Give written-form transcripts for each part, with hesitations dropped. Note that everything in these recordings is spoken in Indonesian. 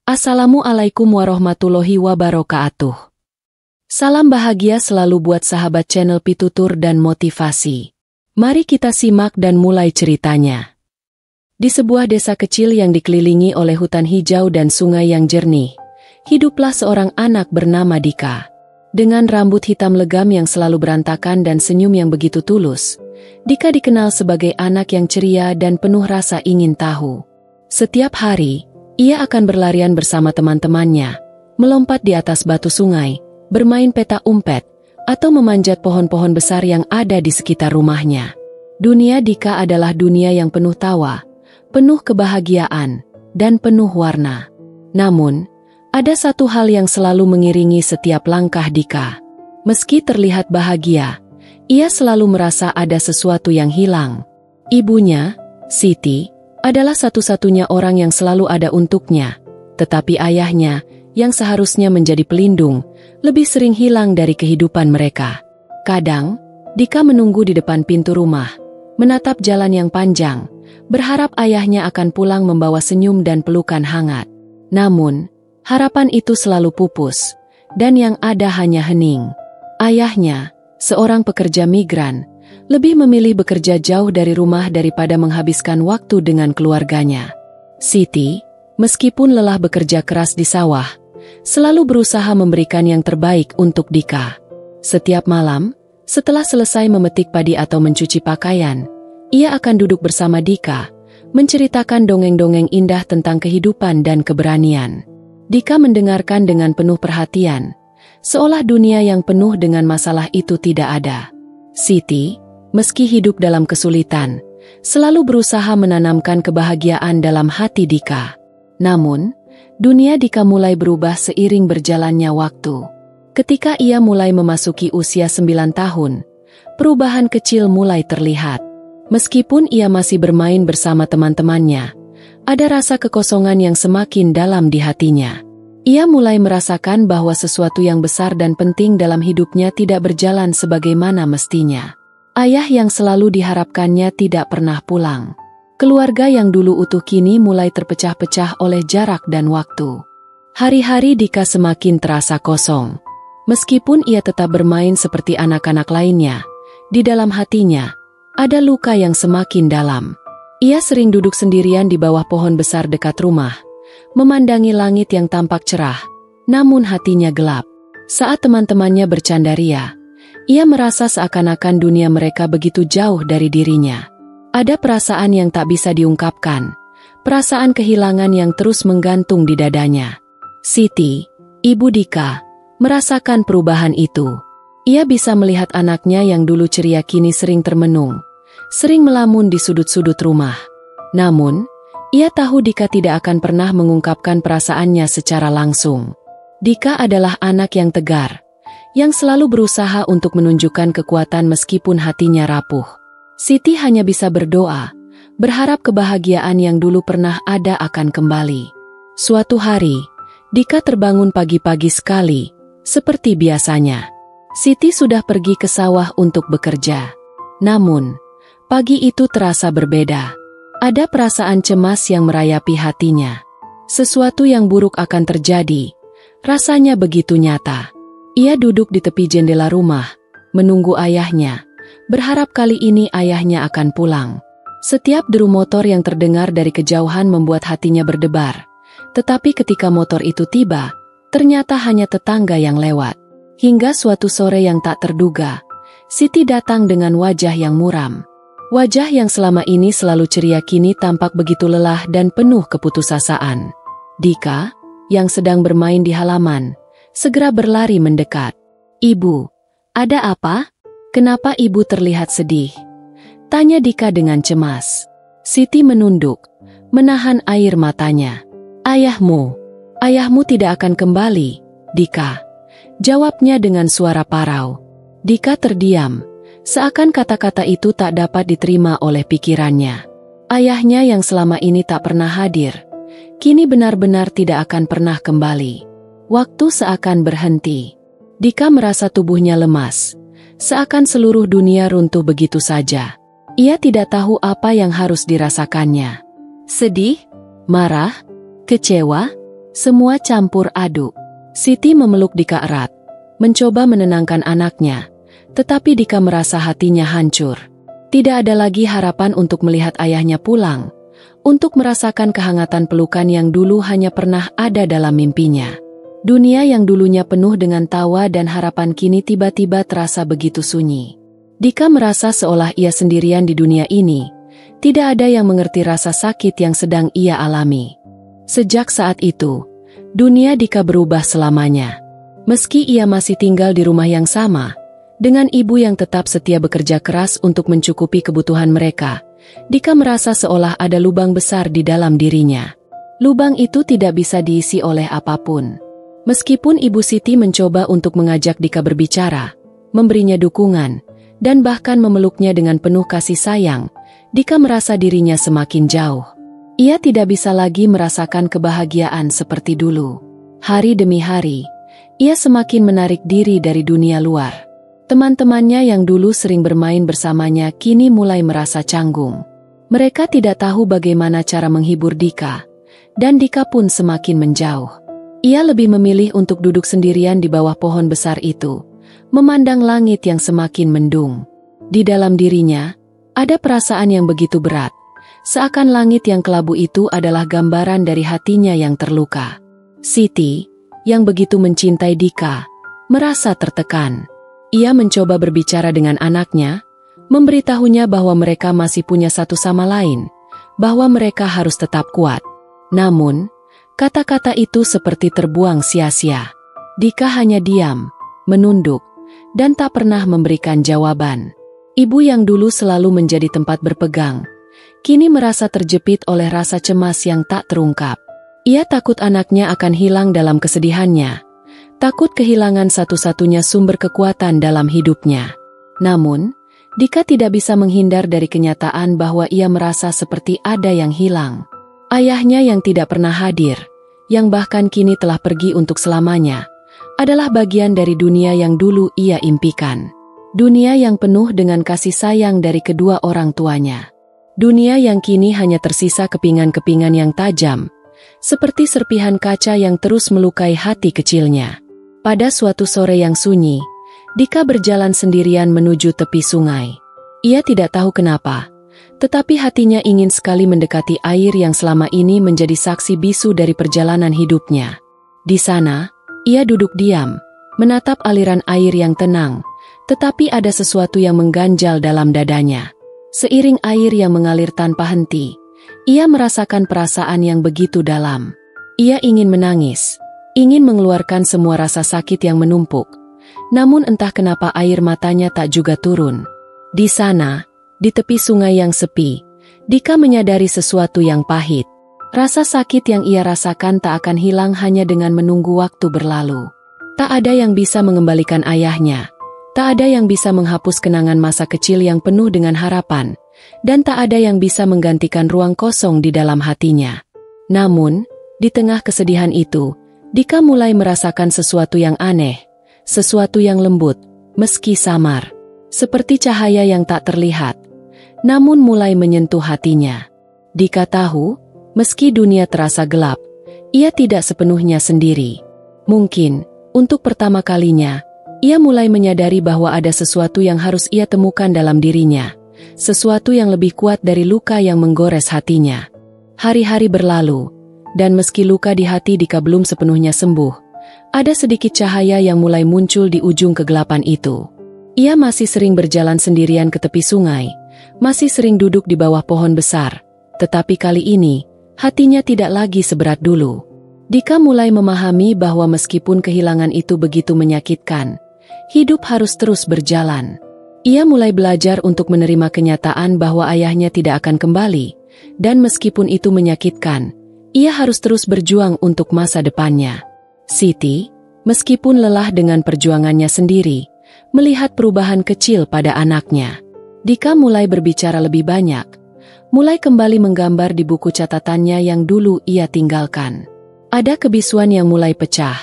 Assalamualaikum warahmatullahi wabarakatuh. Salam bahagia selalu buat sahabat channel Pitutur dan Motivasi. Mari kita simak dan mulai ceritanya. Di sebuah desa kecil yang dikelilingi oleh hutan hijau dan sungai yang jernih, hiduplah seorang anak bernama Dika. Dengan rambut hitam legam yang selalu berantakan dan senyum yang begitu tulus, Dika dikenal sebagai anak yang ceria dan penuh rasa ingin tahu. Setiap hari, ia akan berlarian bersama teman-temannya, melompat di atas batu sungai, bermain petak umpet, atau memanjat pohon-pohon besar yang ada di sekitar rumahnya. Dunia Dika adalah dunia yang penuh tawa, penuh kebahagiaan, dan penuh warna. Namun, ada satu hal yang selalu mengiringi setiap langkah Dika. Meski terlihat bahagia, ia selalu merasa ada sesuatu yang hilang. Ibunya, Siti, adalah satu-satunya orang yang selalu ada untuknya, tetapi ayahnya, yang seharusnya menjadi pelindung, lebih sering hilang dari kehidupan mereka. Kadang, Dika menunggu di depan pintu rumah, menatap jalan yang panjang, berharap ayahnya akan pulang membawa senyum dan pelukan hangat. Namun, harapan itu selalu pupus, dan yang ada hanya hening. Ayahnya, seorang pekerja migran, lebih memilih bekerja jauh dari rumah daripada menghabiskan waktu dengan keluarganya. Siti, meskipun lelah bekerja keras di sawah, selalu berusaha memberikan yang terbaik untuk Dika. Setiap malam, setelah selesai memetik padi atau mencuci pakaian, ia akan duduk bersama Dika, menceritakan dongeng-dongeng indah tentang kehidupan dan keberanian. Dika mendengarkan dengan penuh perhatian, seolah dunia yang penuh dengan masalah itu tidak ada. Siti, meski hidup dalam kesulitan, selalu berusaha menanamkan kebahagiaan dalam hati Dika. Namun, dunia Dika mulai berubah seiring berjalannya waktu. Ketika ia mulai memasuki usia 9 tahun, perubahan kecil mulai terlihat. Meskipun ia masih bermain bersama teman-temannya, ada rasa kekosongan yang semakin dalam di hatinya. Ia mulai merasakan bahwa sesuatu yang besar dan penting dalam hidupnya tidak berjalan sebagaimana mestinya. Ayah yang selalu diharapkannya tidak pernah pulang. Keluarga yang dulu utuh kini mulai terpecah-pecah oleh jarak dan waktu. Hari-hari Dika semakin terasa kosong. Meskipun ia tetap bermain seperti anak-anak lainnya, di dalam hatinya ada luka yang semakin dalam. Ia sering duduk sendirian di bawah pohon besar dekat rumah, memandangi langit yang tampak cerah, namun hatinya gelap. Saat teman-temannya bercanda ria, ia merasa seakan-akan dunia mereka begitu jauh dari dirinya. Ada perasaan yang tak bisa diungkapkan, perasaan kehilangan yang terus menggantung di dadanya. Siti, ibu Dika, merasakan perubahan itu. Ia bisa melihat anaknya yang dulu ceria kini sering termenung, sering melamun di sudut-sudut rumah. Namun, ia tahu Dika tidak akan pernah mengungkapkan perasaannya secara langsung. Dika adalah anak yang tegar, yang selalu berusaha untuk menunjukkan kekuatan meskipun hatinya rapuh. Siti hanya bisa berdoa, berharap kebahagiaan yang dulu pernah ada akan kembali. Suatu hari, Dika terbangun pagi-pagi sekali, seperti biasanya. Siti sudah pergi ke sawah untuk bekerja. Namun, pagi itu terasa berbeda. Ada perasaan cemas yang merayapi hatinya. Sesuatu yang buruk akan terjadi, rasanya begitu nyata. Ia duduk di tepi jendela rumah, menunggu ayahnya, berharap kali ini ayahnya akan pulang. Setiap deru motor yang terdengar dari kejauhan membuat hatinya berdebar. Tetapi ketika motor itu tiba, ternyata hanya tetangga yang lewat. Hingga suatu sore yang tak terduga, Siti datang dengan wajah yang muram. Wajah yang selama ini selalu ceria kini tampak begitu lelah dan penuh keputusasaan. Dika, yang sedang bermain di halaman, segera berlari mendekat. "Ibu, ada apa? Kenapa ibu terlihat sedih?" tanya Dika dengan cemas. Siti menunduk, menahan air matanya. Ayahmu tidak akan kembali, Dika," jawabnya dengan suara parau. Dika terdiam, seakan kata-kata itu tak dapat diterima oleh pikirannya. Ayahnya yang selama ini tak pernah hadir, kini benar-benar tidak akan pernah kembali. Waktu seakan berhenti. Dika merasa tubuhnya lemas, seakan seluruh dunia runtuh begitu saja. Ia tidak tahu apa yang harus dirasakannya. Sedih? Marah? Kecewa? Semua campur aduk. Siti memeluk Dika erat, mencoba menenangkan anaknya, tetapi Dika merasa hatinya hancur. Tidak ada lagi harapan untuk melihat ayahnya pulang, untuk merasakan kehangatan pelukan yang dulu hanya pernah ada dalam mimpinya. Dunia yang dulunya penuh dengan tawa dan harapan kini tiba-tiba terasa begitu sunyi. Dika merasa seolah ia sendirian di dunia ini, tidak ada yang mengerti rasa sakit yang sedang ia alami. Sejak saat itu, dunia Dika berubah selamanya. Meski ia masih tinggal di rumah yang sama, dengan ibu yang tetap setia bekerja keras untuk mencukupi kebutuhan mereka, Dika merasa seolah ada lubang besar di dalam dirinya. Lubang itu tidak bisa diisi oleh apapun. Meskipun Ibu Siti mencoba untuk mengajak Dika berbicara, memberinya dukungan, dan bahkan memeluknya dengan penuh kasih sayang, Dika merasa dirinya semakin jauh. Ia tidak bisa lagi merasakan kebahagiaan seperti dulu. Hari demi hari, ia semakin menarik diri dari dunia luar. Teman-temannya yang dulu sering bermain bersamanya kini mulai merasa canggung. Mereka tidak tahu bagaimana cara menghibur Dika, dan Dika pun semakin menjauh. Ia lebih memilih untuk duduk sendirian di bawah pohon besar itu, memandang langit yang semakin mendung. Di dalam dirinya, ada perasaan yang begitu berat, seakan langit yang kelabu itu adalah gambaran dari hatinya yang terluka. Siti, yang begitu mencintai Dika, merasa tertekan. Ia mencoba berbicara dengan anaknya, memberitahunya bahwa mereka masih punya satu sama lain, bahwa mereka harus tetap kuat. Namun, kata-kata itu seperti terbuang sia-sia. Dika hanya diam, menunduk, dan tak pernah memberikan jawaban. Ibu yang dulu selalu menjadi tempat berpegang, kini merasa terjepit oleh rasa cemas yang tak terungkap. Ia takut anaknya akan hilang dalam kesedihannya, takut kehilangan satu-satunya sumber kekuatan dalam hidupnya. Namun, Dika tidak bisa menghindar dari kenyataan bahwa ia merasa seperti ada yang hilang. Ayahnya yang tidak pernah hadir, yang bahkan kini telah pergi untuk selamanya, adalah bagian dari dunia yang dulu ia impikan. Dunia yang penuh dengan kasih sayang dari kedua orang tuanya. Dunia yang kini hanya tersisa kepingan-kepingan yang tajam, seperti serpihan kaca yang terus melukai hati kecilnya. Pada suatu sore yang sunyi, Dika berjalan sendirian menuju tepi sungai. Ia tidak tahu kenapa, tetapi hatinya ingin sekali mendekati air yang selama ini menjadi saksi bisu dari perjalanan hidupnya. Di sana, ia duduk diam, menatap aliran air yang tenang, tetapi ada sesuatu yang mengganjal dalam dadanya. Seiring air yang mengalir tanpa henti, ia merasakan perasaan yang begitu dalam. Ia ingin menangis, ingin mengeluarkan semua rasa sakit yang menumpuk. Namun entah kenapa air matanya tak juga turun. Di sana, di tepi sungai yang sepi, Dika menyadari sesuatu yang pahit. Rasa sakit yang ia rasakan tak akan hilang hanya dengan menunggu waktu berlalu. Tak ada yang bisa mengembalikan ayahnya. Tak ada yang bisa menghapus kenangan masa kecil yang penuh dengan harapan. Dan tak ada yang bisa menggantikan ruang kosong di dalam hatinya. Namun, di tengah kesedihan itu, Dika mulai merasakan sesuatu yang aneh. Sesuatu yang lembut, meski samar. Seperti cahaya yang tak terlihat. Namun mulai menyentuh hatinya. Dika tahu, meski dunia terasa gelap, ia tidak sepenuhnya sendiri. Mungkin, untuk pertama kalinya, ia mulai menyadari bahwa ada sesuatu yang harus ia temukan dalam dirinya. Sesuatu yang lebih kuat dari luka yang menggores hatinya. Hari-hari berlalu, dan meski luka di hati Dika belum sepenuhnya sembuh, ada sedikit cahaya yang mulai muncul di ujung kegelapan itu. Ia masih sering berjalan sendirian ke tepi sungai, masih sering duduk di bawah pohon besar, tetapi kali ini, hatinya tidak lagi seberat dulu. Dika mulai memahami bahwa meskipun kehilangan itu begitu menyakitkan, hidup harus terus berjalan. Ia mulai belajar untuk menerima kenyataan bahwa ayahnya tidak akan kembali, dan meskipun itu menyakitkan, ia harus terus berjuang untuk masa depannya. Siti, meskipun lelah dengan perjuangannya sendiri, melihat perubahan kecil pada anaknya. Dika mulai berbicara lebih banyak, mulai kembali menggambar di buku catatannya yang dulu ia tinggalkan. Ada kebisuan yang mulai pecah,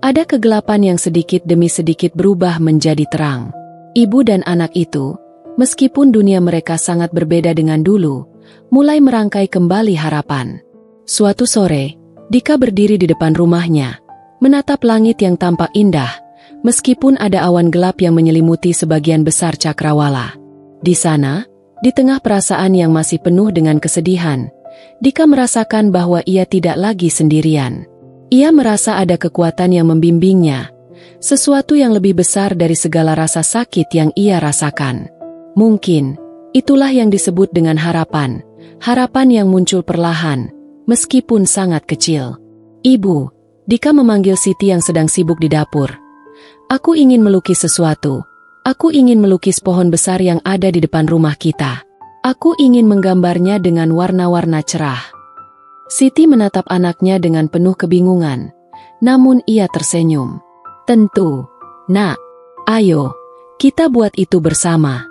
ada kegelapan yang sedikit demi sedikit berubah menjadi terang. Ibu dan anak itu, meskipun dunia mereka sangat berbeda dengan dulu, mulai merangkai kembali harapan. Suatu sore, Dika berdiri di depan rumahnya, menatap langit yang tampak indah, meskipun ada awan gelap yang menyelimuti sebagian besar cakrawala. Di sana, di tengah perasaan yang masih penuh dengan kesedihan, Dika merasakan bahwa ia tidak lagi sendirian. Ia merasa ada kekuatan yang membimbingnya, sesuatu yang lebih besar dari segala rasa sakit yang ia rasakan. Mungkin, itulah yang disebut dengan harapan, harapan yang muncul perlahan, meskipun sangat kecil. "Ibu," Dika memanggil Siti yang sedang sibuk di dapur. "Aku ingin melukis sesuatu. Aku ingin melukis pohon besar yang ada di depan rumah kita. Aku ingin menggambarnya dengan warna-warna cerah." Siti menatap anaknya dengan penuh kebingungan, namun ia tersenyum. "Tentu, Nak. Ayo, kita buat itu bersama."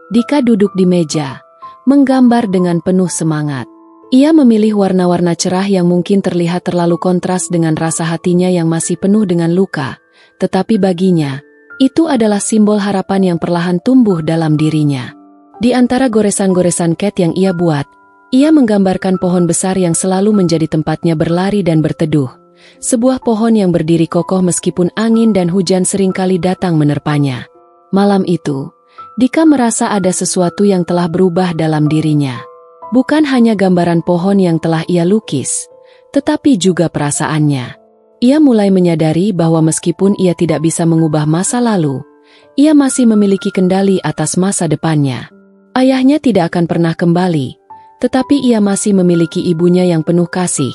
Dika duduk di meja, menggambar dengan penuh semangat. Ia memilih warna-warna cerah yang mungkin terlihat terlalu kontras dengan rasa hatinya yang masih penuh dengan luka, tetapi baginya, itu adalah simbol harapan yang perlahan tumbuh dalam dirinya. Di antara goresan-goresan cat yang ia buat, ia menggambarkan pohon besar yang selalu menjadi tempatnya berlari dan berteduh. Sebuah pohon yang berdiri kokoh meskipun angin dan hujan seringkali datang menerpanya. Malam itu, Dika merasa ada sesuatu yang telah berubah dalam dirinya. Bukan hanya gambaran pohon yang telah ia lukis, tetapi juga perasaannya. Ia mulai menyadari bahwa meskipun ia tidak bisa mengubah masa lalu, ia masih memiliki kendali atas masa depannya. Ayahnya tidak akan pernah kembali, tetapi ia masih memiliki ibunya yang penuh kasih,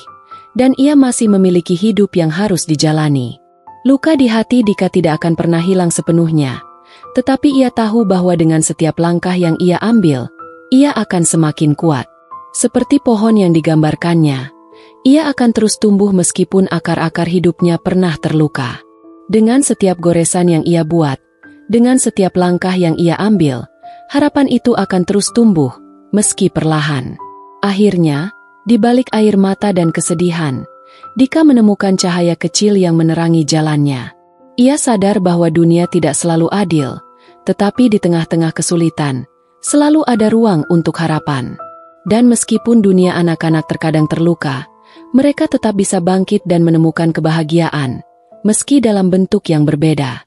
dan ia masih memiliki hidup yang harus dijalani. Luka di hati Dika tidak akan pernah hilang sepenuhnya, tetapi ia tahu bahwa dengan setiap langkah yang ia ambil, ia akan semakin kuat. Seperti pohon yang digambarkannya, ia akan terus tumbuh meskipun akar-akar hidupnya pernah terluka. Dengan setiap goresan yang ia buat, dengan setiap langkah yang ia ambil, harapan itu akan terus tumbuh, meski perlahan. Akhirnya, di balik air mata dan kesedihan, Dika menemukan cahaya kecil yang menerangi jalannya. Ia sadar bahwa dunia tidak selalu adil, tetapi di tengah-tengah kesulitan, selalu ada ruang untuk harapan. Dan meskipun dunia anak-anak terkadang terluka, mereka tetap bisa bangkit dan menemukan kebahagiaan, meski dalam bentuk yang berbeda.